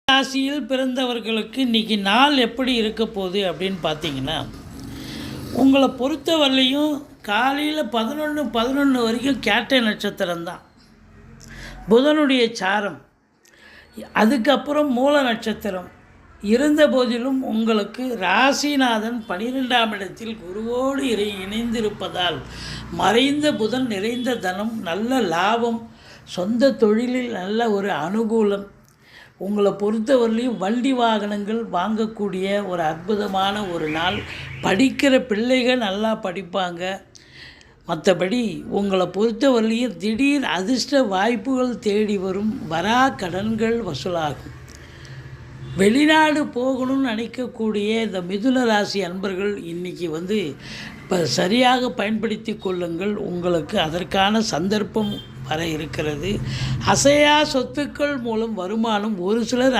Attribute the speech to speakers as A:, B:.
A: ராசியில் பிறந்தவர்களுக்கு இன்றைக்கி நாள் எப்படி இருக்க போகுது அப்படின்னு பார்த்தீங்கன்னா, உங்களை பொறுத்தவரையிலையும் காலையில் 11 வரைக்கும் கேட்டை நட்சத்திரம் தான் புதனுடைய சாரம். அதுக்கப்புறம் மூல நட்சத்திரம் இருந்த போதிலும் உங்களுக்கு ராசிநாதன் 12ஆம் இடத்தில் குருவோடு இணைந்திருப்பதால் மறைந்த புதன் நிறைந்த தனம், நல்ல லாபம், சொந்த தொழிலில் நல்ல ஒரு அனுகூலம். உங்களை பொறுத்தவரையிலையும் வண்டி வாகனங்கள் வாங்கக்கூடிய ஒரு அற்புதமான ஒரு நாள். படிக்கிற பிள்ளைகள் நல்லா படிப்பாங்க. மற்றபடி உங்களை பொறுத்தவரையிலையும் திடீர் அதிர்ஷ்ட வாய்ப்புகள் தேடி வரும். வரா கடன்கள் வசூலாகும். வெளிநாடு போகணும்னு நினைக்கக்கூடிய இந்த மிதுன ராசி அன்பர்கள் இன்றைக்கி இப்போ சரியாக பயன்படுத்தி கொள்ளுங்கள். உங்களுக்கு அதற்கான சந்தர்ப்பம் வர இருக்கிறது. அசையா சொத்துக்கள் மூலம் வருமானம். ஒரு சிலர்